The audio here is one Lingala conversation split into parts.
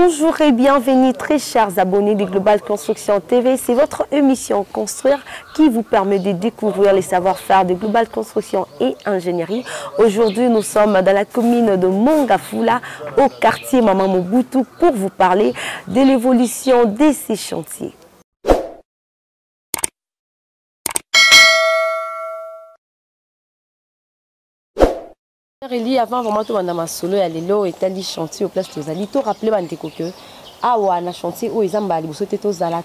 Bonjour et bienvenue très chers abonnés de Global Construction TV. C'est votre émission Construire qui vous permet de découvrir les savoir-faire de Global Construction et Ingénierie. Aujourd'hui, nous sommes dans la commune de Mongafula, au quartier Maman Mobutu, pour vous parler de l'évolution de ces chantiers. Avant vraiment tout ma solo ya lelo etali chantier au place tozali to rappeler bandeko que awa na chantier o ezamba liboso te tozala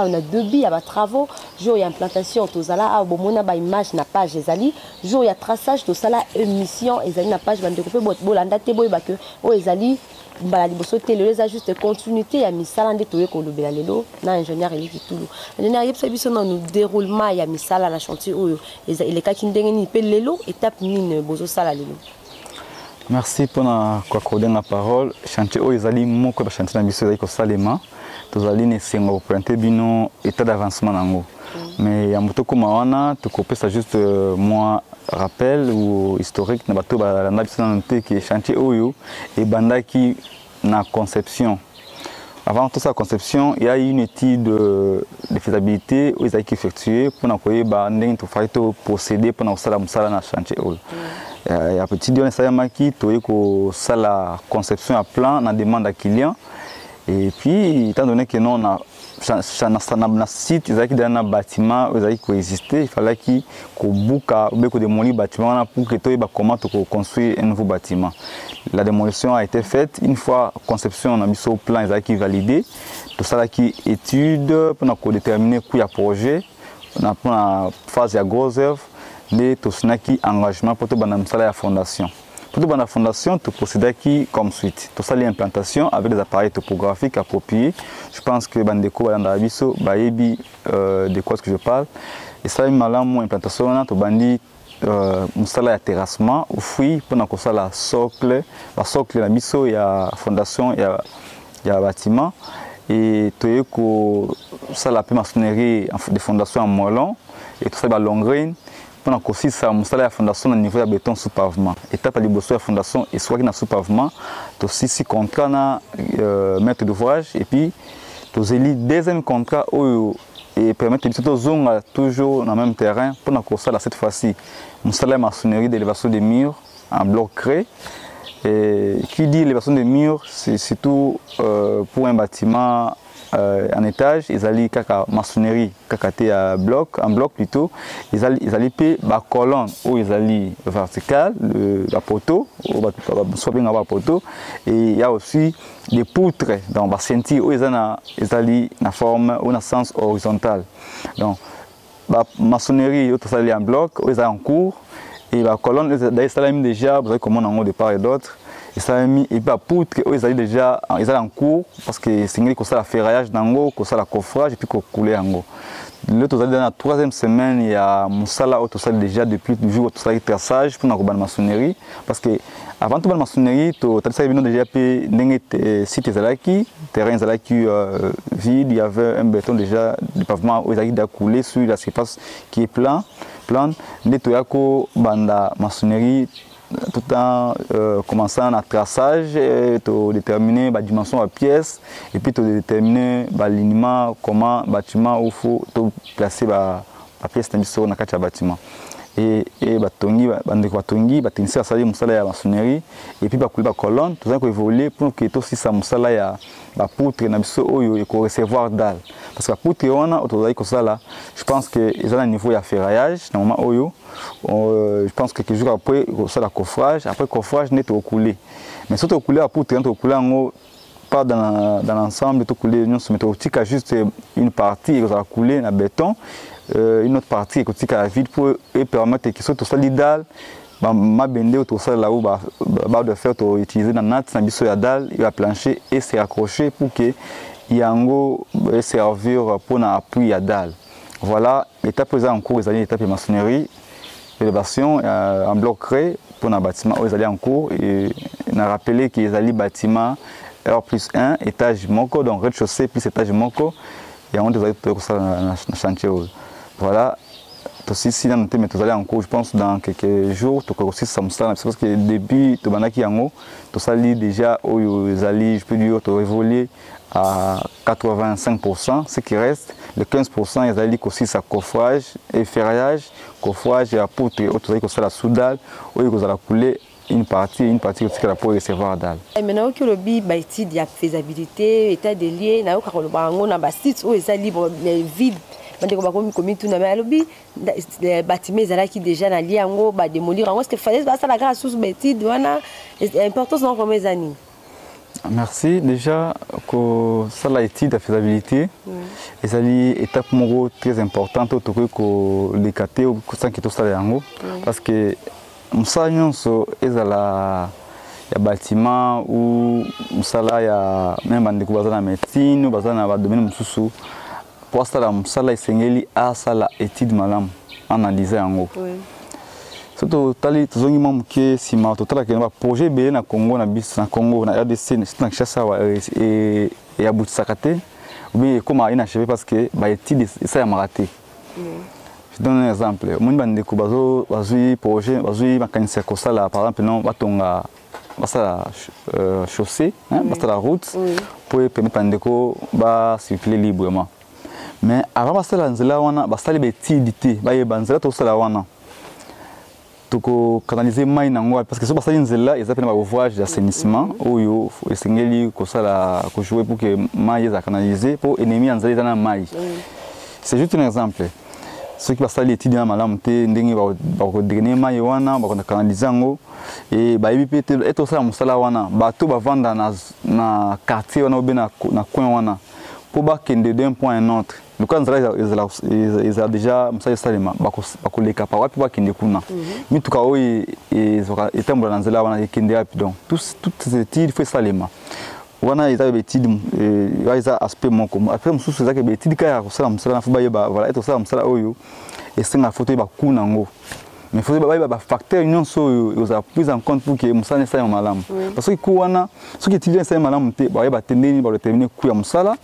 on a debi ya ba travaux jour ya implantation tozala a bomona ba image na page ezali jour ya traçage tosala émission ezali na page bandeko pe bolanda te boyeba que o ezali mbala liboso te lelo eza juste continuité ya misala nde toye ko lobela lelo na ingénieur eliki tulu ingénieur yebisa biso na nous déroulement ya misala na chantier oyo elekaki ndenge nini pe lelo étape nini bozo sala lelo. Merci pour m'accorder la parole. Chantier o ezali moko ba chantier na biso ezali ko salema tozali ne sengo pointer bino état d'avancement nango. Mais ya moto koma wana to kopesa juste moi rappel ou historique na bato ba na biso na nte que chantier oyo e bandaki na conception. Avant toute sa conception, il y a eu une étude de faisabilité où ils ont été effectués pour nous procéder pour nous faire un chantier. Et à petit donné, ça y a qui la conception à plan, on demande à client. Et puis, étant donné que nous on a un site, ils ont un bâtiment, ils ont coexisté, il fallait qu'ils démolissent le bâtiment pour que comment construire un nouveau bâtiment. La démolition a été faite une fois la conception on a mis au plan, ils ont été validé. Tout ça qui étude pour déterminer quoi le projet, pour la phase de grosse œuvre, tout ça qui engagement pour tout la fondation. Pour toute la fondation, tu procèdes qui comme suite. Tout ça l'implantation avec des appareils topographiques appropriés. Je pense que Bandeko Balandabiso, Bayebi, de quoi ce que je parle. Et ça, mon implantation, tu bandi musala terrassement ou fruit pour nous ça la socle la biso il y a fondation il y a bâtiment et tu que ça la maçonnerie de fondation en moellon et tout ça la longrine pour nous aussi ça musala la fondation au niveau de béton sous pavement étape de bosso la fondation et soit qui na sous pavement tu aussi si contrat na maître d'ouvrage et puis tu élis deuxième contrat et permettre de zones toujours dans le même terrain pour nous construire cette fois-ci une salle de maçonnerie d'élévation des murs en bloc créé. Et qui dit élévation des murs, c'est surtout pour un bâtiment en étage, ils allaient la maçonnerie, en bloc plutôt, ils allaient la colonne où ils allaient verticale, la poteau, soit bien avoir poteau, et il y a aussi des poutres dans le sentier où ils allaient la forme ou dans sens horizontal. Donc, la maçonnerie, tout ça en bloc, où ils allaient en cours, et la colonne, ils allaient déjà, vous savez comment on a de part et d'autre. Et ça mis et pas poutre ils allaient déjà ils allaient en cours parce que c'est que ça la ferraillage d'ango que ça la coffrage et puis que couler ango le tout dans la troisième semaine il y a musala auto ça déjà depuis toujours tout ça traçage pour la maçonnerie parce que avant tout la maçonnerie tout ça vient déjà puis ndenge site zalaki terrain zalaki vide il y avait un béton déjà du pavement où ils allaient couler sur la surface qui est plan nettoyako banda maçonnerie tout en commençant à traçage, tu déterminer la dimension à pièce et puis tu déterminer l'alignement, comment le bâtiment où il faut placer la pièce dans le bâtiment. Et batongi batinisi asali musala ya maçonnerie et puis bakuli ba colonne tout ça ko évoluer pour que tout si ça musala ya ba poutre na biso oyo ko recevoir dalle parce que la poutre wana autozali ko sala je pense que ils ont un niveau ya ferraillage na moment oyo je pense que quelques jours après ça la coffrage après coffrage net au couler mais surtout au couler la poutre net au couler en pas dans l'ensemble tout couler nous se mettre au juste une partie et ça couler na béton une autre partie qui est vide pour permettre que tout ça l'idéal ma bende tout ça là où bah de faire utiliser dans nat na biso ya dalle il va plancher et c'est accroché pour que yango servir pour un appui à dalle. Voilà l'étape en cours les étapes de maçonnerie élévation en bloc créé pour un bâtiment où ils allaient en cours et on a rappelé qu'ils allaient bâtiment R+1 étage moko donc rez-de-chaussée plus étage moko et on devait faire ça dans chantier. Voilà, si dans mais tu allez en cours, je pense dans quelques jours tu aussi ça me semble parce que depuis tu banaki yango tu sali déjà au zali je peux dire tu évolué à 85%, ce qui reste le 15% ils allaient aussi ça coffrage et ferraillage coffrage et apôtre autres que ça la soudal ou ils la couler une partie aussi que la pour recevoir dalle. Et maintenant que le bi ba étude ya faisabilité état des lieux na ko lo bango na ba site où est libre les vide bande ko ba komi tout na mais lobi les bâtiments là qui déjà na lié yango ba démolir yango est-ce que fallait ça la grâce sous étude wana importance dans combien d'années? Merci déjà que ça l'étude de faisabilité et ça une étape très importante autour que les KT ou ça qui tout ça yango parce que musala nyonso ezala ya bâtiment ou musala ya même bandeko baza na médecine ou baza na ba domaine mususu pour asala musala esengeli asala étude malamu analyser yango surtout tali tozongi mamuke sima totala ke ba projet be na Congo na bis na Congo na RDC na Kinshasa et abutisaka te ou bien comment inachevé parce que ba étude ça ya maraté. Je donne un exemple. Mon bandeko bazui projet, bazui mécanicien kosala par exemple non batonga basa chaussée, hein, basa la route pour permettre bandeko ba circuler librement. Mais avant basa la nzela wana basali betidité, ba yebanzela to sala wana. Toko canaliser mai nango parce que so basali nzela ils appellent ba ouvrage d'assainissement oyo esengeli kosala ko jouer pour que mai za canaliser pour ennemi nzela na mai. C'est juste un exemple. Ceux qui passent l'étude dans malamu te ndenge ba ko driner mai wana ba ko canaliser ngo et ba yibi pe et aussi musala wana bato ba vanda na quartier wana obena na coin wana pour ba kende d'un point à un autre le cas ils a déjà musala salema ba ko leka pa wapi ba kende kuna mi tuka oyi etambola na nzela wana kende wapi donc toutes ces études faut salema wana eza betide eza aspect moko après mususu eza ke betide ka kosala musala na fuba yeba voilà et osala musala oyo esenga photo ba kuna ngo mais faut ba facteur nyonso oyo oza prise en compte pour que musala ne sayo malamu parce que ku wana ce qui utilise sayo malamu te ba yeba tendeni ba déterminer ku ya musala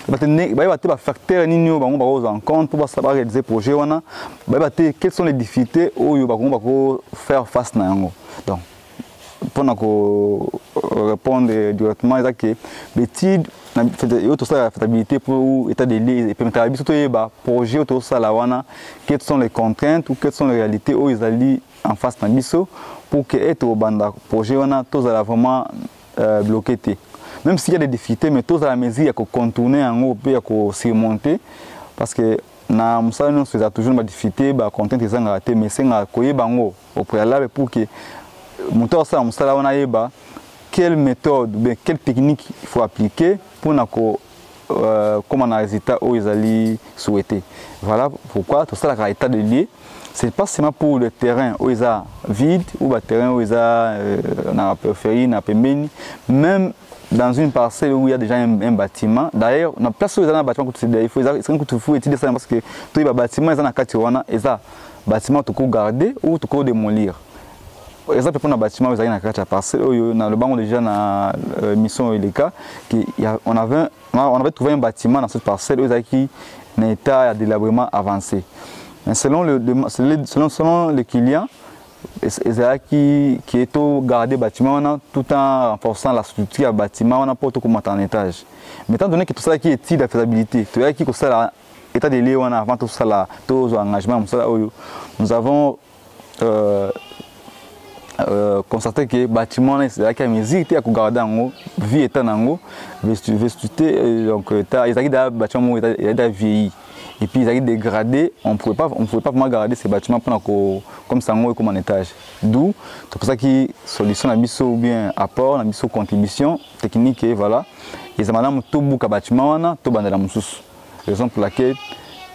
ba tendeni ba yeba te ba facteur nini ba ngo ba oza en compte pour ba savoir réaliser projet wana ba yeba te quelles sont les difficultés oyo ba ko faire face na yango donc pour répondre directement à que l'étude et tout ça la faisabilité pour état des lieux et permettre à surtout ba projet tout ça la wana quelles sont les contraintes ou quelles sont les réalités où ils allaient en face na biso pour que être au banda projet wana tout ça vraiment bloqué même s'il y a des difficultés mais tout ça la mesure à contourner en haut et à surmonter parce que na musala non c'est toujours des difficultés ba contraintes ils ont raté mais c'est nga koyeba ngo au préalable pour que moteur ça musala wana yeba quelle méthode ou bien quelle technique il faut appliquer pour comme un résultat où ils allaient souhaiter. Voilà pourquoi tout ça la état de lié c'est pas seulement pour le terrain où ils sont vide ou le terrain où ils sont dans la périphérie, dans pembeni, même dans une parcelle où il y a déjà un bâtiment. D'ailleurs, dans la place où ils ont un bâtiment, il faut étudier ça parce que tous les bâtiments ils ont un bâtiment, ils ont bâtiment tout garder ou tout démolir. Par exemple, pour un bâtiment, vous avez une carte à parcelle, dans le banc déjà dans la mission et les cas, on avait trouvé un bâtiment dans cette parcelle où il y a un état de délabrement avancé. Mais selon le client, qui est au garder le bâtiment tout en renforçant la structure du bâtiment, on a pas tout comme en étage. Mais étant donné que tout ça qui est de la faisabilité, tout ça qui est l'état de lieu avant tout ça, tous les engagements, nous avons constater que le bâtiment est là qui a mesure à garder en vie étant en vestité donc ils ont bâtiment il a vieilli et puis ils ont dégradé on pouvait pas vraiment garder ces bâtiments comme ça comme en étage d'où c'est pour ça que solution la mise ou bien apport la mise contribution technique et voilà ils ont madame tout bouc bâtiment wana tout bandela mususu raison pour laquelle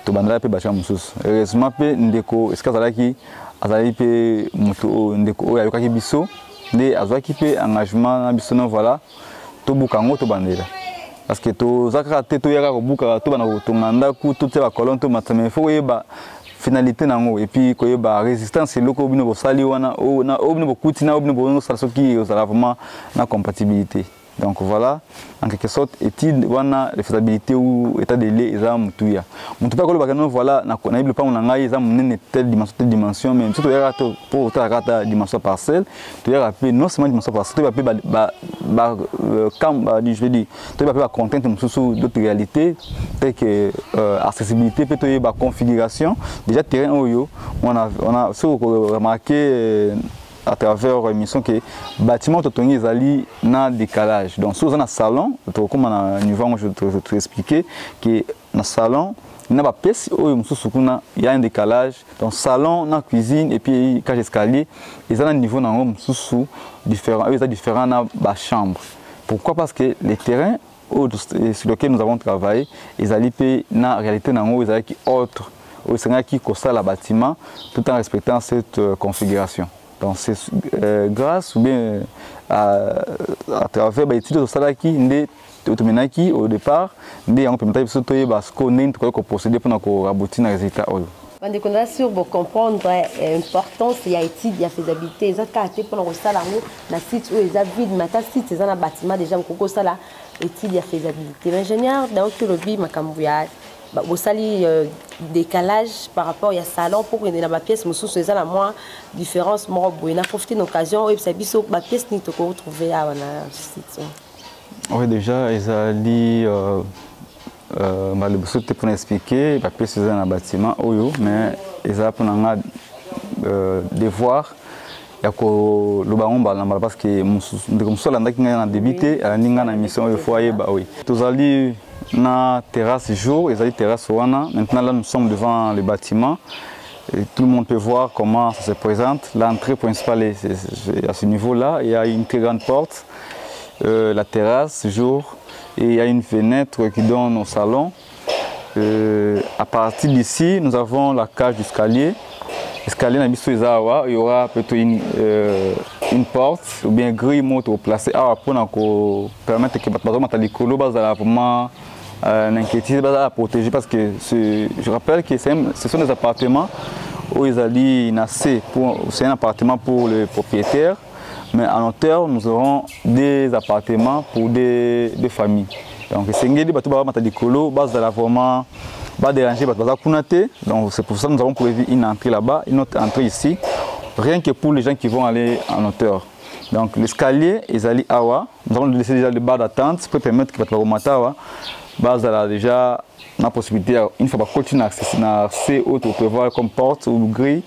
tout bandela pe bâtiment mususu heureusement pe ndeko est-ce que ça là qui azali pe moto ndeko oyo ayokaki biso nde azwaki pe engagement na biso no voilà to bukango to bandela parce que to zakaka te to yaka ko buka to bana ko tonganda ku to te ba kolon to matame fo yeba finalité nango et puis ko yeba résistance loko bino bo sali wana o na obino bo kutina obino bo no sala soki ozala vraiment na compatibilité Donc voilà, en quelque sorte, étude, on a la faisabilité ou état de lait, ils ont mutuya. Mutuya quand le bagage voilà, na le pas on a ils ont telle dimension, mais surtout pour ta dimension parcelle, tu y rappelé non seulement dimension parcelle, tu vas appeler je vais dire, tu vas appeler content sous d'autres réalités, telles que accessibilité, peut-être configuration. Déjà terrain on a remarqué à travers l'émission que le bâtiment est dans décalage. Donc, si vous avez un salon, comme à niveau je te expliquer que dans le salon, il y a un décalage. Dans le salon, dans la cuisine et puis cage escalier, ils ont un niveau différent. Ils ont différent dans la chambre. Pourquoi? Parce que les terrains sur lesquels nous avons travaillé, ils ont en réalité autre. Ils ont qui construit le bâtiment tout en respectant cette configuration. Donc c'est grâce ou bien à travers l'étude de Salaki, au départ, on peut procéder pour aboutir à un résultat. Sur pour comprendre l'importance de l'étude de la faisabilité, ils ont caractère pour le salon, dans le site où ils ont vide, mais dans site, ils ont un bâtiment déjà pour ça là, étude de la faisabilité. L'ingénieur, dans le lobby, au sali décalage par rapport à salon pour que la pièce me sous la moins différence moi on a profité d'occasion et puis ça ma pièce ni te retrouver à la site. Oui déjà ils a dit le boss te pour expliquer la pièce dans un bâtiment mais ils a pour devoir ya ko lo baomba na parce que comme ça là qui a débuté à ninga na mission il faut aller oui tous allés na terrasse jour, ils ont dit terrasse wana. Maintenant là nous sommes devant le bâtiment et tout le monde peut voir comment ça se présente. L'entrée principale est à ce niveau là, il y a une très grande porte, la terrasse jour et il y a une fenêtre qui donne au salon. À partir d'ici nous avons la cage d'escalier. Escalier na biso izawa, il y aura peut-être une porte ou bien grille moto placée pour permettre que les bazala vraiment l'inquiétude à protéger parce que je rappelle que ce sont des appartements où ils allaient c'est un appartement pour le propriétaire, mais en hauteur nous aurons des appartements pour des familles. Donc c'est une des bâtiments vraiment pas déranger donc c'est pour ça que nous avons prévu une entrée là-bas, une autre entrée ici, rien que pour les gens qui vont aller en hauteur. Donc l'escalier, ils allaient awa, nous avons laissé déjà le bar d'attente pour permettre que votre romatawa base déjà la possibilité une fois qu'on continue à accéder autre prévoir comme porte ou grille,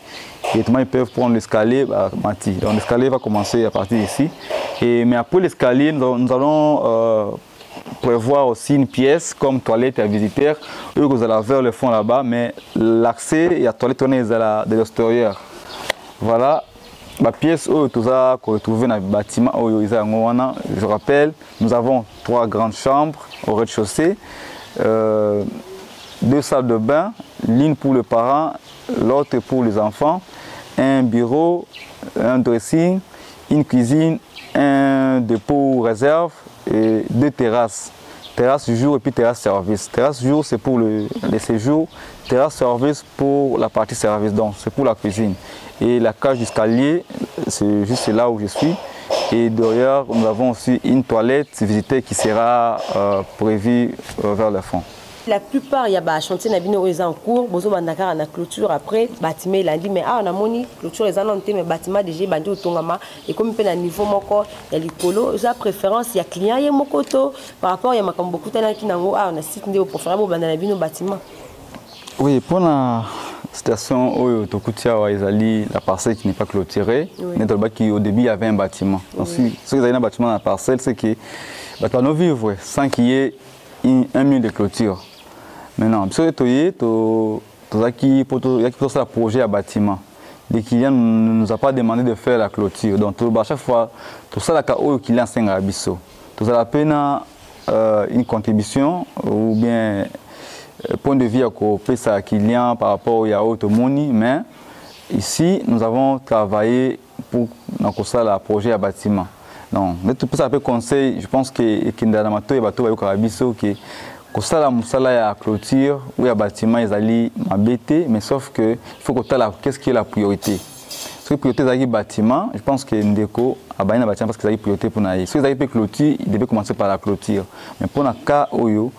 directement ils peuvent prendre l'escalier donc l'escalier va commencer à partir d'ici mais après l'escalier nous allons prévoir aussi une pièce comme toilette à visiteurs. Eux, vous allez vers le fond là-bas, mais l'accès et la toilette on est de l'extérieur. Voilà la pièce où tout ça qu'on retrouve dans le bâtiment où ils ont. Je rappelle, nous avons 3 grandes chambres au rez-de-chaussée, 2 salles de bain, l'une pour les parents, l'autre pour les enfants, un bureau, un dressing, une cuisine, un dépôt réserve et 2 terrasses. Terrasse jour et puis terrasse service. Terrasse jour c'est pour les séjours, terrasse service pour la partie service, donc c'est pour la cuisine. Et la cage d'escalier, c'est juste là où je suis. Et derrière, nous avons aussi une toilette visitée qui sera prévue vers le fond. La plupart, il y a des chantiers qui sont en cours, ils ont une clôture après, bâtiment il a dit mais on a moni clôture les annontés mais bâtiment déjà bandé au tongama et comme il y a un niveau moko il y a l'écolo, il y a préférence il y a client il y a mokoto par rapport il y a beaucoup de temps qui n'ont on a site de préférable au bandana bino bâtiment. Oui, pour la situation où la parcelle qui n'est pas clôturée, qui au début il y avait un bâtiment. Donc si vous avez un bâtiment dans la parcelle, c'est que nous vivre sans qu'il y ait un mur de clôture. Maintenant, si vous avez un projet à bâtiment, les clients ne nous ont pas demandé de faire la clôture. Donc, à chaque fois, tout ça, les clients sont à Bisso. Tout ça, une contribution ou bien point de vue à coopérer ça client par rapport à autre money. Mais ici, nous avons travaillé pour le projet à bâtiment. Donc, tout ça, conseil, je pense que Kindanato et Bato Bisso qui ça la clôture ou le bâtiment ils allaient m'embêter mais sauf que il faut que qu'est-ce qui est la priorité Ce priorité est bâtiment, je pense que Ndeko a bâti un bâtiment parce que c'est priorité pour naïe. Si vous avez clôture, il devait commencer par la clôture. Mais pour le cas où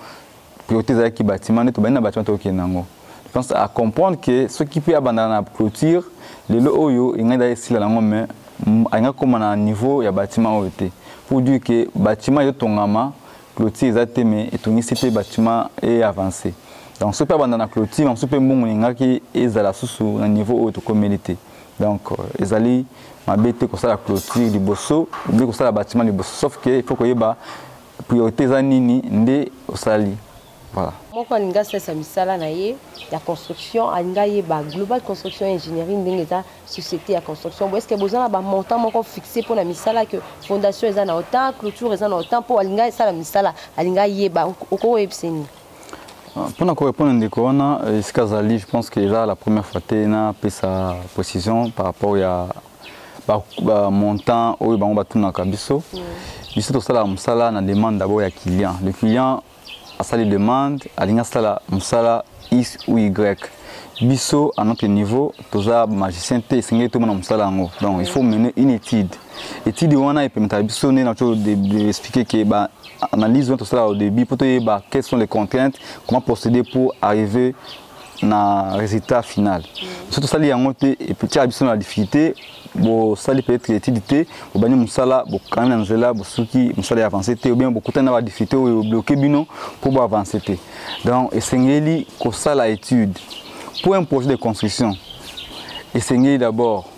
priorité est bâtiment, il y a un bâtiment qui est nango. Je pense à comprendre que ceux qui peuvent abandonner la clôture, les lots il y a ici la langue mais il y a comme un niveau il y a bâtiment OT. Pour dire que bâtiment est tongama, clôture est mais et ton ici bâtiment est avancé. Donc ceux qui peuvent abandonner la clôture, on se peut bon il y a qui est à la sous un niveau où tu communauté. Donc, ils allaient m'habiter comme ça la clôture du bosso, ou bien comme ça le bâtiment du bosso. Sauf qu'il faut qu'il y ait la priorité zanini ndé au sali. Voilà. Moi, quand je suis misala na ye, la construction, il y a global construction ingénierie, il y a société à construction. Est-ce que vous avez un montant fixé pour la misala que fondation est en autant, clôture est en autant pour aller la misala, aller au cours de pour répondre à Corona, je pense que là, la première fois que tu as sa précision par rapport à montant où on va tout dans le biso. Ici, tout ça, la demande d'abord au client. Le client a sa demande, a la X ou Y. Biso, à notre niveau, tout ça, magicien, tout donc, il faut mener une étude. L'étude, on a permis d'expliquer que analyse tout ça au début pour te quelles sont les contraintes, comment procéder pour arriver à un résultat final. Surtout ça, il y a une difficulté, ça peut être étudié, ou bien musala, quand même là, qui musala avancé, ou bien beaucoup de difficultés ou bloquer bino pour avancer. Donc, essayez que ça la étude pour un projet de construction. Essayez d'abord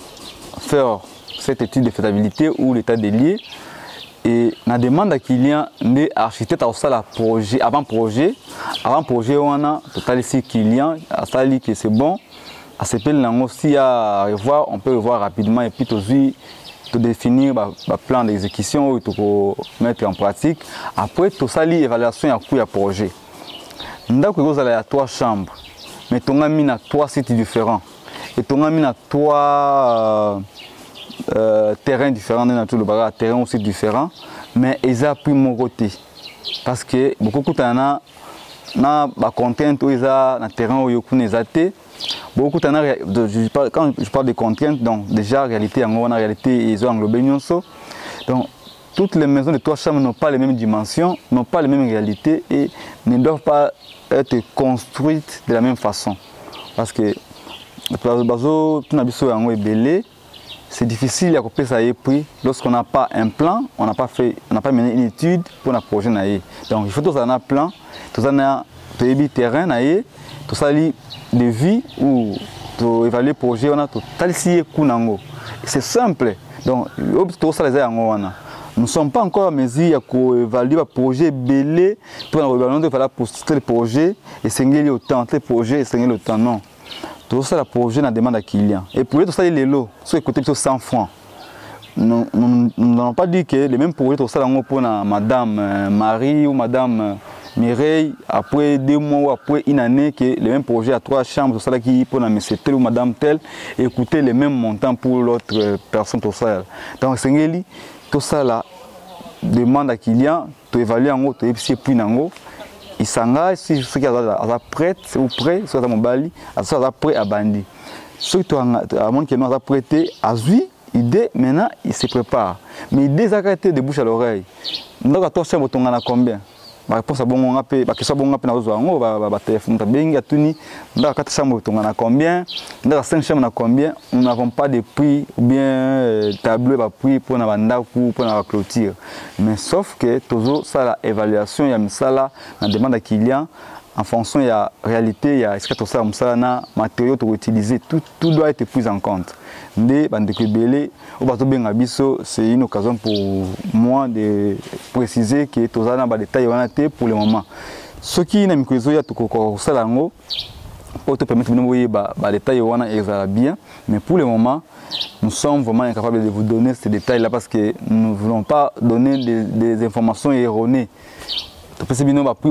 faire cette étude de faisabilité ou l'état des lieux. Et la demande à client des architectes à projet avant projet on a total ici client à ça que c'est bon à ce appel là aussi à revoir on peut revoir rapidement et puis tout définir le plan d'exécution ou tout mettre en pratique après tout ça l'évaluation à coût à projet ndako vous allez à 3 chambres mais on a mis à 3 sites différents et on a mis à 3 terrains différents, le terrain aussi différent, mais ils ont pris mon côté. Parce que beaucoup de gens ont des contraintes où ils ont un terrain où ils ont été. Beaucoup de gens, quand je parle de contraintes, donc déjà, en réalité, ils ont englobé nous. Donc, toutes les maisons de 3 chambres n'ont pas les mêmes dimensions, n'ont pas les mêmes réalités et ne doivent pas être construites de la même façon. Parce que, c'est difficile à couper ça prix lorsqu'on n'a pas un plan, on n'a pas mené une étude pour un projet naïe. Donc il faut tout ça un plan, tout ça un terrain naïe, tout ça de vie ou to évaluer projet on a tout talisi kunango. C'est simple. Donc tout ça les nous ne sommes pas encore à mesure à évaluer le projet belé pour évaluer pour le projet et s'engager autant le projet et s'engager autant non. Tout ça, le projet, la demande à client. Et pour tout ça, les lots, sur côté 100 francs. Nous n'avons pas dit que les mêmes projets, tout ça, pour Madame Marie ou Madame Mireille, après 2 mois ou après une année, que les mêmes projets à 3 chambres, tout ça, qui pour M. tel ou Madame tel, et écouter les mêmes montants pour l'autre personne, tout ça. Donc, c'est tout ça, la demande à client, tu évalues en haut, tu évalues plus en haut. Il s'engage si ceux qui sont prêts ou prêts, soit à Mobali, soit prêts à Bandi. Ceux qui sont prêtés à Zui, idée, maintenant, ils se préparent. Mais l'idée, c'est de bouche à l'oreille. Nous avons combien? La réponse est bon, on a combien? Dans 5 chambres, combien? Nous n'avons pas de prix ou bien tableau de prix pour la clôture. Mais sauf que toujours ça, l'évaluation, il y a ça là, la demande à client. En fonction de la réalité, il y a est-ce que tout ça, les matériaux pour utiliser, tout doit être pris en compte. C'est une occasion pour moi de préciser que tout ça n'a pas de détails pour le moment. Ce qui est pour te permettre de vous les détails bien, mais pour le moment, nous sommes vraiment incapables de vous donner ces détails-là parce que nous ne voulons pas donner des informations erronées. C'est un prix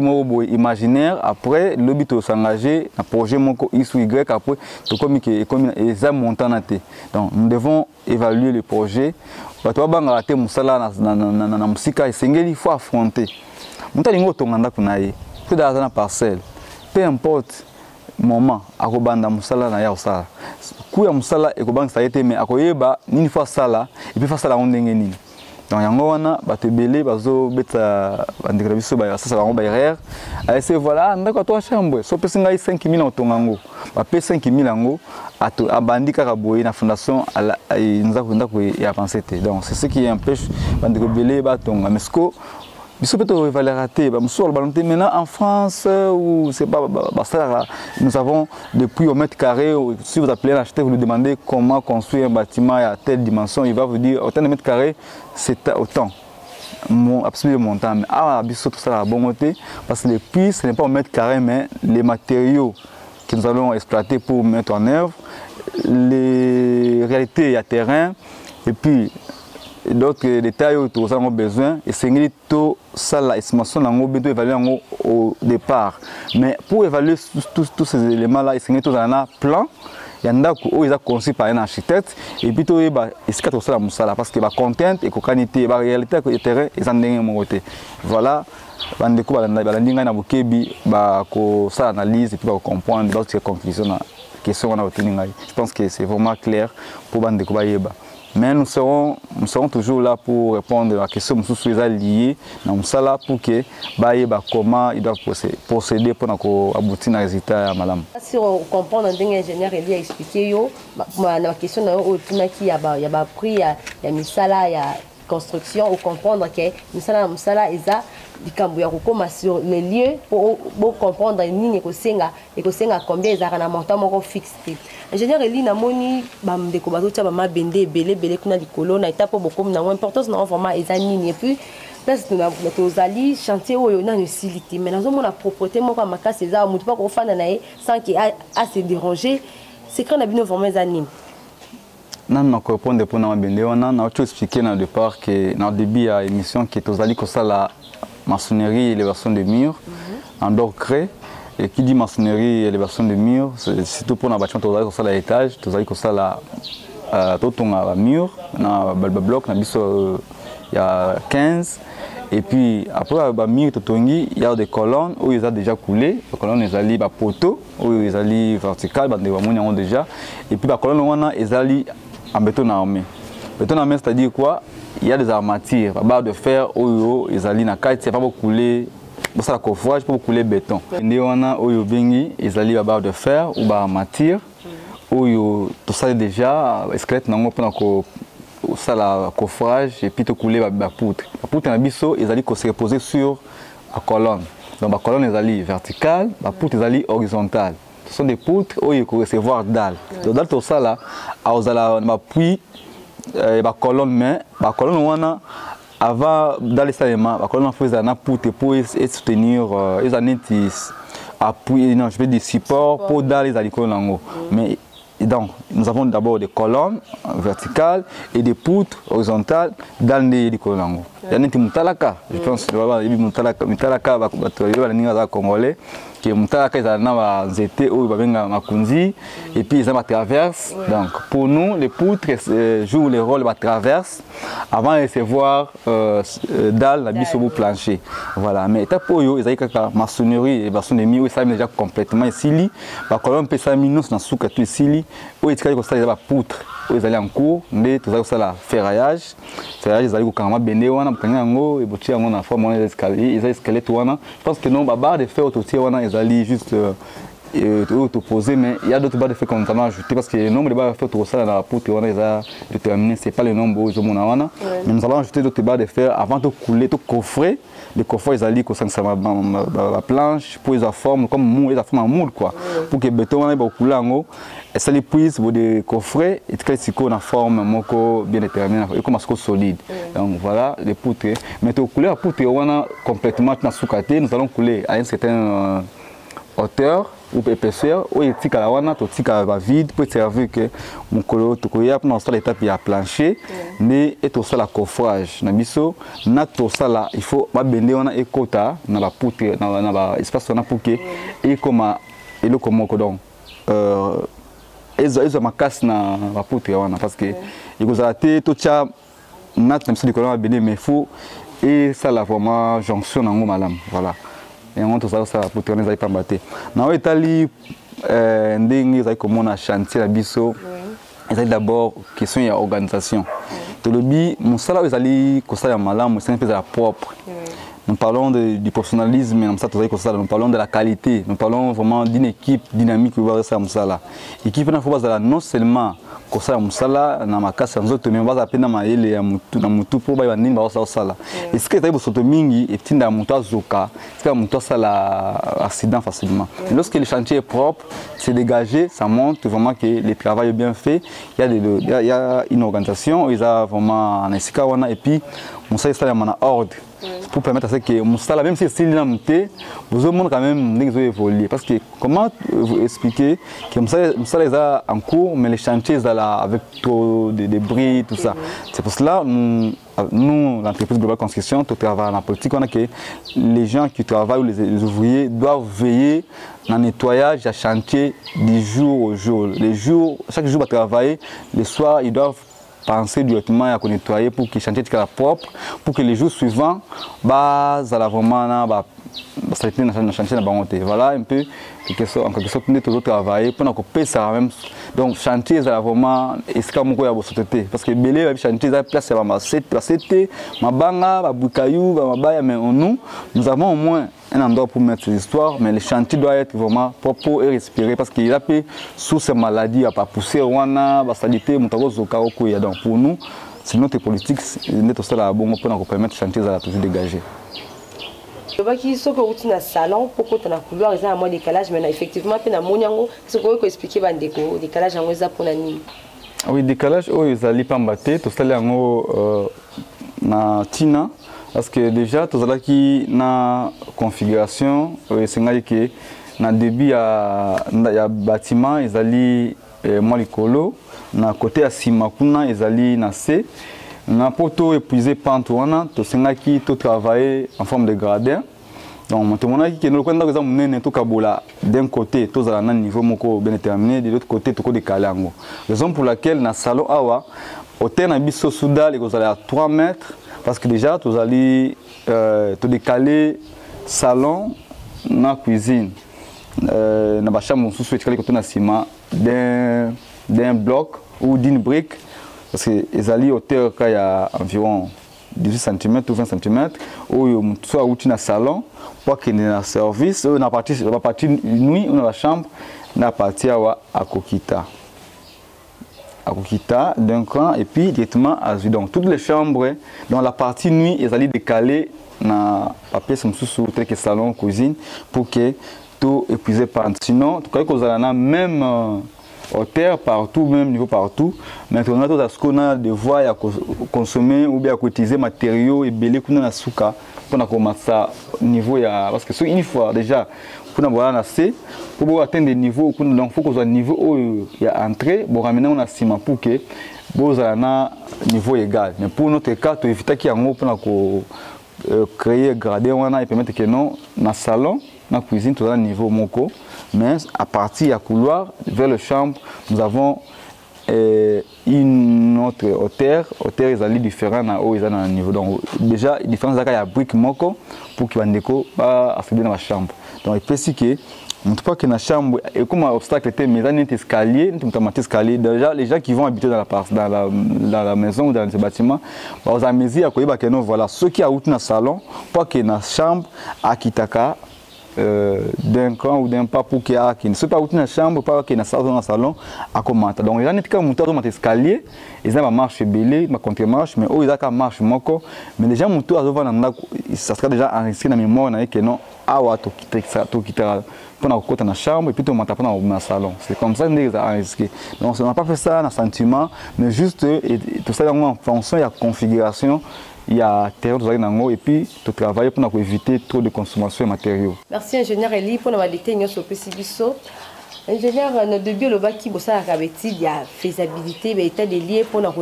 imaginaire, après, le but de s'engager dans un projet X ou Y, après, c'est montant. Donc, nous devons évaluer le projet. Il faut affronter. Peu importe moment akobanda musala na ya osala ku ya musala ekobanga sa yete mais akoyeba nini fa sala et puis fa sala ndenge nini donc yango wana bato ebele bazo beta bandeko biso ba sasa bango ba erreur ese voilà ndako to chambre so pesi ngai 5000 na tongango ba pe 5000 yango ato abandi kaka boye na fondation ala ndako ya pensete donc c'est ce qui empêche bandeko ebele ba tonga mais ce biso peut-être va les rater maintenant en France ou c'est pas nous avons depuis au mètre carré si vous appelez l'acheteur vous lui demandez comment construire un bâtiment à telle dimension il va vous dire autant de mètres carrés c'est autant absolument montant mais biso tout ça la bon côté parce que les prix ce n'est pas au mètre carré mais les matériaux que nous allons exploiter pour mettre en œuvre les réalités à terrain et puis d'autres détails où nous avons besoin et c'est ça la estimation de évaluer au départ mais pour évaluer tous ces éléments là c'est tout un plan il y en a qui ont conçu par un architecte et puis tout est tout ça la parce que la content et qualité la réalité du terrain ils en ont côté voilà bandeko balandinga na bukebi ba ko ça analyse et puis ba comprendre d'autres conclusions question on a obtenu je pense que c'est vraiment clair pour bandeko ba yeba. Mais nous serons toujours là pour répondre à la question liée dans ça pour que comment ils doivent procéder pour aboutir à un résultat madame. Si on comprend un ingénieur il a expliqué la question qui a pris il y a misala il y a construction ou comprendre que misala eza likambo ya kokoma sur les lieux pour comprendre nini ekosenga combien ezaka na montant moko fixe. Ingénieur Eli na moni bamdeko bazotia bama bende belé kuna likolo na étape beaucoup na importance na vraiment eza nini et puis place na tozali chantier oyo na utilité mais nazo mona propreté moko makasi eza mutu pas ko fana na sans qu'il a se déranger c'est quand na bino vraiment eza nini. Non, non, répondre pour nous bende on a autre expliqué dans le départ que dans le début à émission que tozali ko ça la maçonnerie et élévation de murs en dehors cré et qui dit maçonnerie et élévation de murs c'est surtout pour un bâtiment tozali ko ça la étage tozali ko ça la totonga mur na bloc na biso il y a 15 et puis après ba mur totongi il y a des colonnes où ils ont déjà coulé les colonnes ils ali ba poteau où ils ali vertical ba ndeba ont déjà et puis ba colonne wana ils ali en béton armé. Béton armé c'est-à-dire quoi? Il y a des armatures, la barre de fer, ils allaient na kite, c'est pas pour couler, ça la coffrage pour couler béton. Et on a ils allaient la barre de fer ou la armature, tout ça déjà, squelette nango pour ça la coffrage et puis te couler la poutre. La poutre na biso, ils allaient se reposer sur la colonne. Donc la colonne ils allaient verticale, la poutre ils allaient horizontale. Ce sont des poutres où il faut recevoir dalle. Donc dans tout ça là, on a puis la colonne mais la colonne on avant d'aller ça la colonne faisait un poutre pour soutenir les années appui non je veux dire support pour dalle les colonnes mais donc nous avons d'abord des colonnes verticales et des poutres horizontales dans les colonnes. Il y a des mutalaka, je pense que mutalaka va congolais qui mutalaka ils ont zété ou makunzi et puis ils ont traverse. Donc pour nous les poutres jouent le rôle de traverse avant de recevoir dalle la biso au plancher. Voilà, mais étape pour eux ils ont maçonnerie et maçonnerie ils sont déjà complètement ici. La colonne peut s'aminer dans souka tout ici. Où ils ont ça poutre. Ils allaient en cours, mais tout ça la ferraillage ils allaient au carrément bende wana mkangango et botia ngo na forme des escaliers ils escaliers wana je pense que non barre de fer autour wana ils allaient juste opposé mais il y a d'autres barres de fer qu'on a ajouté parce que le nombre de barres de fer tout ça dans la poutre wana ils a déterminé c'est pas le nombre où ils ont wana mais nous allons ajouter d'autres barres de fer avant de couler tout coffret les coffrets ils allaient comme ça la planche pour ils forme comme moule ils forme en moule quoi pour que béton wana ba couler ngo et ça les prise pour des coffrets et très siko na forme moko bien déterminée et comme ça solide donc voilà les poutres mais to couler la poutre wana complètement na soukaté nous allons couler à une certaine hauteur ou épaisseur ou etika la wana to tika va vide pour servir que mon colo to koya pour dans l'étape il y a plancher mais et tout ça la coffrage na biso na tout ça là il faut ba bende wana ekota na ba poutre na ba espace wana pour que et comme et le comment donc ils ont ma casse na la poutre wana parce que il vous a été tout ça nat même si le colon a béni mais faut et ça la vraiment jonction en malam voilà et on tout ça pour tourner ça pas battre na itali ndenge ezali komona chantier na biso ezali d'abord question ya organisation tolobi mosala oyo ezali kosala malamu esengeli mpe ezala propre. Nous parlons du professionnalisme, nous parlons de la qualité, nous parlons vraiment d'une équipe dynamique qui va rester à Moussala. L'équipe non seulement kosala musala na makasi nzoto mais baza pena maele ya mutu na mutu po ba nini ba sala et ce que tayi bosoto mingi etinda mutu azoka c'est mutu sala accident facilement. Et lorsque le chantier est propre, c'est dégagé, ça montre vraiment que le travail est bien fait, il y a une organisation, ils ont vraiment un esikawana et puis musala est en ordre. Pour permettre à ce que Moussala, même si c'est limité, vous avez quand même évolué. Parce que comment vous expliquer que Moussala est en cours, mais les chantiers sont là avec trop de débris, tout ça. C'est pour cela nous, l'entreprise Global Construction, tout travail en politique, on a que les gens qui travaillent ou les ouvriers doivent veiller dans le nettoyage à chantier du jour au jour. Chaque jour, ils travailler, le soir, ils doivent penser directement à nettoyer pour que le chantier soit propre, pour que les jours suivants, ça va vraiment le chantier. Voilà un peu en quelque sorte nous toujours travailler pour qu'on ça même. Donc le chantier est vraiment parce que le chantier est place à ma banga, mais nous avons au moins un endroit pour mettre ces histoires, mais le chantier doit être vraiment propre et respirer parce qu'il a pu sous ces maladies, à pas pousser, donc pour nous, c'est notre politique, notre seul bon pour permettre le chantier à toujours dégager. Je vois qu'il faut que vous un salon pour que tu aies couloir, ils ont un moins décalage, mais effectivement, tu as mon ce que vous expliquer le décalage en web pour la nuit. Oui, décalage, ils allaient pas battre, tout ça na tina parce que déjà tout ça qui na configuration, c'est vrai que na début ya bâtiment ils allaient moi l'écolo, na côté à Simakuna ils allaient na C. Na poto épuisé pantoana, to senga ki to travailler en forme de gradin. Donc tout le monde qui nous connaît par exemple nene to kabola d'un côté to za na niveau moko bien déterminé, de l'autre côté to ko décaler ngo. Raison pour laquelle na salon awa hauteur na biso souda les à 3 mètres parce que déjà to allez to décaler salon na cuisine. Na ba chambre sous souhaite que na ciment d'un bloc ou d'une brique. Parce que les alliés hauteur il y a environ 18 cm ou 20 cm où soit où tu as salon pour qu'il y ait un service ou na partie nuit ou dans la chambre na partie à Kokita d'un cran et puis directement à donc toutes les chambres dans la partie nuit ils allaient décaler na papier sous tel que salon cuisine pour que tout épuisé par sinon tout cas que vous avez même hauteur partout, même niveau partout. Maintenant, on a des voies à consommer ou bien à utiliser matériaux et belés qu'on a souka pour commencer à niveau parce que une fois déjà pour avoir un assez pour atteindre des niveaux donc faut qu'on ait un niveau où il y a entrée pour ramener on a ciment pour que vous ayez un niveau égal. Mais pour notre cas, tu évites qu'il y ait un pour créer gradé et permettre que non dans le salon, dans la cuisine, tout à niveau moko. Mais à partir du couloir vers le chambre, nous avons une autre hauteur ils allaient différents dans le niveau. Donc déjà, la différence il y a brique moko pour qu'il y ait accéder dans la chambre. Donc il peut aussi que on ne peut pas que dans la chambre et comme un obstacle était mais un escalier, déjà les gens qui vont habiter dans la maison ou dans ce bâtiment, aux amis à quoi que non voilà ceux qui habitent dans le salon, pas que dans la chambre à Kitaka d'un camp ou d'un pas pour qu'il y ait qui ne soit pas dans la chambre pas qu'il y ait dans le salon à commenter. Donc les gens qui montent dans l'escalier ils ont marche belé ma contre marche mais eux ils ont marche moko mais les gens montent à devant ça sera déjà enregistré dans la mémoire que non awa to quitter pour nous côté dans la chambre et puis on monte pas dans le salon. C'est comme ça qu'on les a enregistrés. Donc on n'a pas fait ça dans sentiment mais juste tout ça en fonction il y a configuration. Il y a terre et puis tu travailles pour éviter trop de consommation de matériaux. Merci ingénieur Eli pour nous détailler sur le PCBISO. Ingénieur, notre début le bac qui bosse à la il y a faisabilité, mais il y a des liens pour nous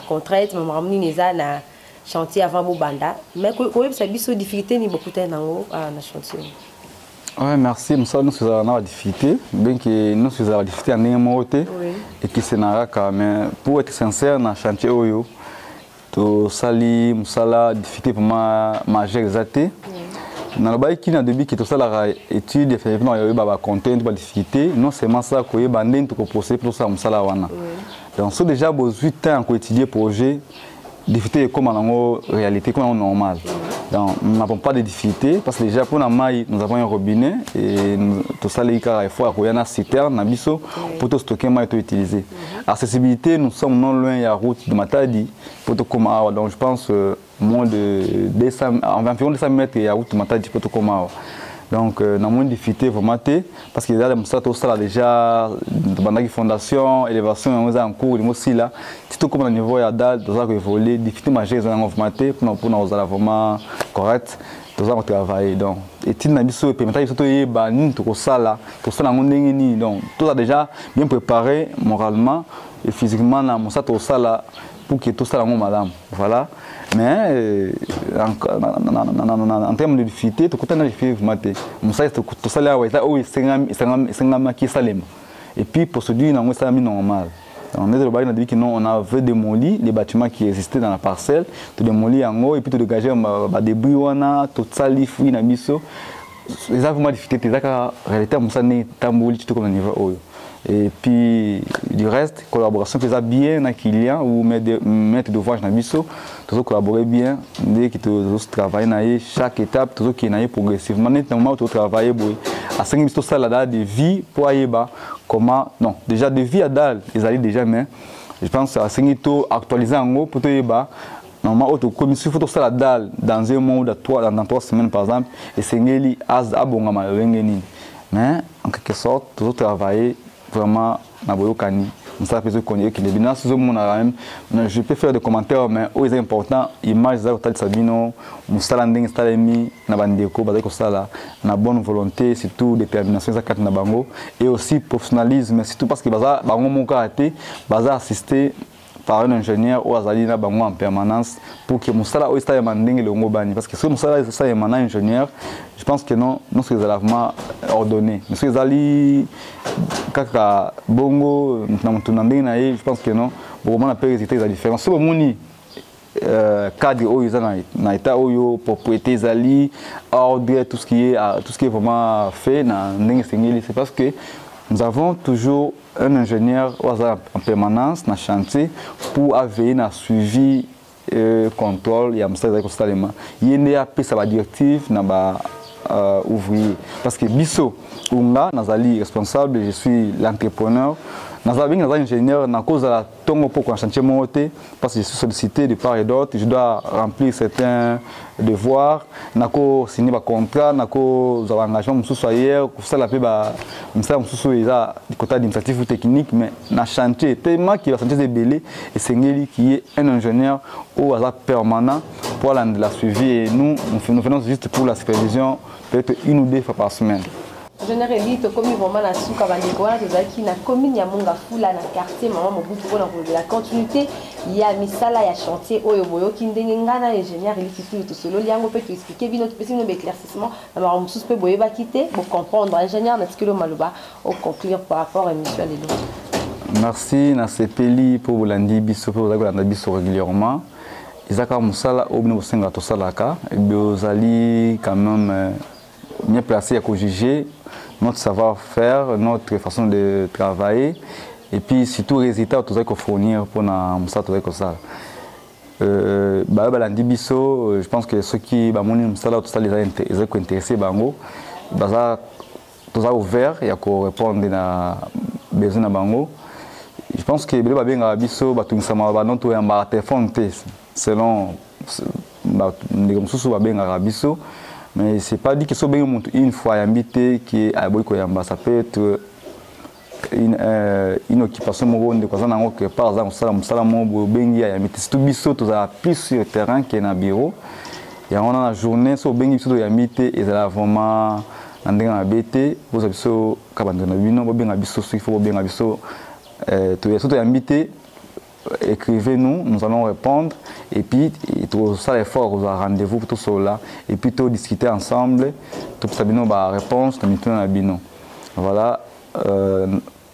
contrat, mais ramener les na chantier avant Bobanda. Mais quand ça biso difficulté ni beaucoup de temps na chantier. Ouais, merci. Nous sommes dans la difficulté, bien que nous sommes dans la difficulté en émoté et qui c'est naraka. Mais pour être sincère, dans le chantier oyo. To sali musala difficulté pour ma majeure exaté na ba qui na début qui tout ça la étude effectivement il y a ba content ba difficulté non seulement ça ko yeba ndenge to ko procéder pour ça musala wana donc so déjà beau 8 ans ko étudier projet difficulté comme en réalité comme en normal donc nous n'avons pas de difficultés parce que déjà pour la maille nous avons un robinet et tout ça les cas il faut qu'il y ait une citerne na biso pour tout stocker maille tout utiliser accessibilité nous sommes non loin de la route de Matadi pour tout comme donc je pense moins de 200 environ 200 mètres il y a route de Matadi pour tout comme donc na moins de difficulté vraiment parce que là tout ça déjà pendant la fondation élévation on est en cours les aussi là tout comme au niveau ya dal tout ça que voler difficulté majeure en augmenter pour nous vraiment correct tout ça on travaille donc et tin na biso permettre biso to yeba nini to sala ndenge ni donc tout ça déjà bien préparé moralement et physiquement na ça to sala pour que tout ça là madame voilà mais en termes de difficulté tout côté na difficulté maté musa tout ça là ouais ça oui c'est qui salem et puis procédure na ça normal on est là on dit que non on avait démoli les bâtiments qui existaient dans la parcelle tout démoli en haut et puis tout dégager ba débris wana tout ça li fouille na biso les avons difficulté ça réalité musa ne tamboli tout comme niveau haut. Et puis du reste, collaboration faisait bien avec client ou mettre de voix dans biso, toujours collaborer bien, dès que tu travailles chaque étape, toujours qui est progressivement, nettement tu travailles à 5 minutes ça là de vie pour aller bas comment non déjà de vie à dalle ils allaient déjà mais je pense à 5 minutes actualiser en haut pour te y bas normalement auto commission faut ça la dalle dans un mois ou dans 3 semaines par exemple et c'est ngeli as abongama wengeni mais en quelque sorte toujours travailler vraiment na boyokani ça peut connaître que les binas sur mon même je peux faire des commentaires mais c'est important image za otali sabino musala ndenge stalemi na bandeko bazako sala na bonne volonté surtout détermination za kat na bango et aussi professionnalisme surtout parce que baza bango mon karaté baza assister par un ingénieur ou azali na bango en permanence pour que musala o sta mandenge le ngobani parce que si musala ça est maintenant ingénieur je pense que non c'est vraiment ordonné mais si azali kaka bongo na ndenge na je pense que non vraiment la pérennité la différence so moni cadre oyo na état oyo propriété zali ordre tout ce qui est vraiment fait na ndenge sengeli c'est parce que nous avons toujours un ingénieur en permanence dans le chantier pour veiller à suivi contrôle et à il y a une directive ouvrier parce que biso unga nazali responsable je suis l'entrepreneur nazali ingénieur na cause la tongo pour un chantier monté parce que je suis sollicité de part et d'autre je dois remplir certains devoirs nako signer ba contrat nako za engagement mususu ailleurs pour ça la pe ba msa mususu eza côté administratif ou technique mais na chantier tellement qui va chantier de belé et c'est ngeli qui est un ingénieur ou à permanent pour la suivi et nous faisons juste pour la supervision peut-être 1 ou 2 fois par semaine. Général Elite comme vraiment la souka bandeko wana tozaki na commune ya Monga Fula na quartier maman Mobutu pour la continuité il y a misala ya chantier oyo boyoki ndenge ngana ingénieur Elite tout solo liango peut expliquer bino petit no éclaircissement na ba mususu pe boyeba kité pour comprendre ingénieur na tikelo maloba au conclure par rapport à émission lelo. Merci na sepeli pour bolandi biso pour bolanda biso régulièrement izaka musala obino bosenga to salaka biozali quand même bien placé à juger notre savoir-faire, notre façon de travailler et puis surtout les résultats que nous fournir pour ça tout ça. Je pense que ceux qui les intéressés bango tout ça ouvert et à répondre à besoin bango. Je pense que les babinga biso batungisama notre un téléphone selon les ressources babinga biso. Mais c'est pas dit que ce soit une fois invité qui est à Boykoyamba, ça peut être une occupation de que par exemple bengi a invité tout biso tout ça plus sur le terrain qui est dans bureau et on a la journée so bengi biso ya invité et ça vraiment ndenge BT vous biso kabanda na bino benga biso il faut benga biso tout invité écrivez-nous, nous allons répondre et puis tout ça l'effort, vous avez rendez-vous pour tout cela et puis tout discuter ensemble, tout ça bino ba réponse, tout na bino. Voilà,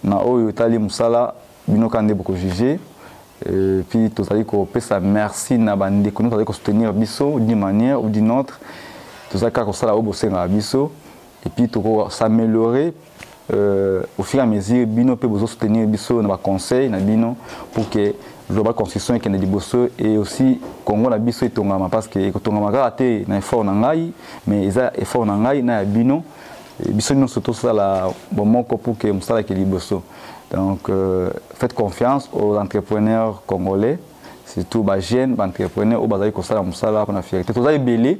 na oyo tali musala bino kande beaucoup juger et puis tout ça dit qu'on peut ça merci na bande que nous allons soutenir biso d'une manière ou d'une autre tout ça comme ça là au bosser na biso et puis tu s'améliorer au fur et à mesure bino peut besoin soutenir biso na conseil na bino pour que global construction qui est liboso et aussi Congo na biso etongama parce que etongama raté na effort na ngai mais eza effort na ngai na bino biso nous surtout ça la bon moko pour que musala qui liboso donc faites confiance aux entrepreneurs congolais surtout ba jeunes ba entrepreneurs au bazali ko sala musala pour na fierté tous ay belé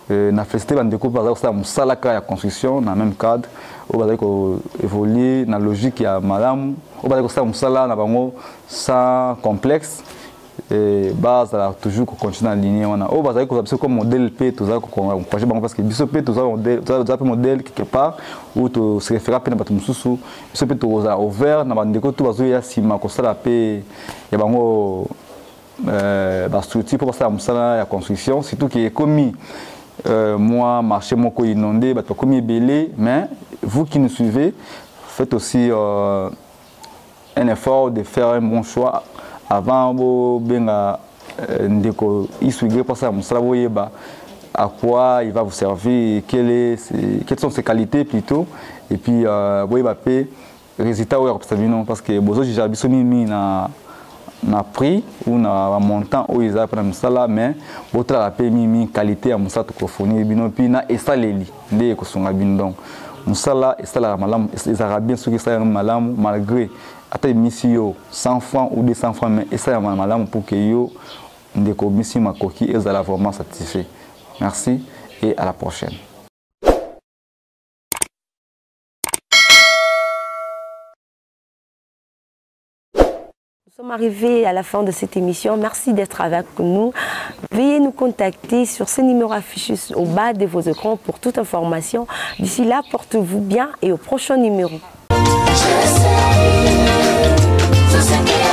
na félicité ba ndeko bazali ko sala musala ka ya construction dans même cadre au bazali ko évoluer na logique ya malamu au bazali ko sala musala na bango sans complexe et base toujours continuer en ligne wana au bazali ko comme modèle p tous za ko encourager bango parce que biso p tous za modèle quelque part où to se référer pe na batu mususu biso pe to za ouvert na bandeko to bazo ya sima ko sala pe ya bango la structure pour passer à la construction, surtout qui est commis moi marché moko inondé, bah commis belé, mais vous qui nous suivez, faites aussi un effort de faire un bon choix avant de benga ndeko isuigre passer à musala boyeba à quoi il va vous servir, quelles sont ses qualités plutôt, et puis boyeba pe résultat ou parce que bozo j'ai biso mimi na prix ou na montant où ils apprennent musala mais autre la paix mimi qualité à musala tokofoni bino puis na esaleli nde ko songa bindon musala esala malamu les arabiens ceux qui sont malamu malgré ata misio 100 francs ou 200 francs mais esala malamu pour que yo ndeko misi makoki ezala vraiment satisfait. Merci et à la prochaine. Nous sommes arrivés à la fin de cette émission. Merci d'être avec nous. Veuillez nous contacter sur ce numéro affiché au bas de vos écrans pour toute information. D'ici là, portez-vous bien et au prochain numéro. Je sais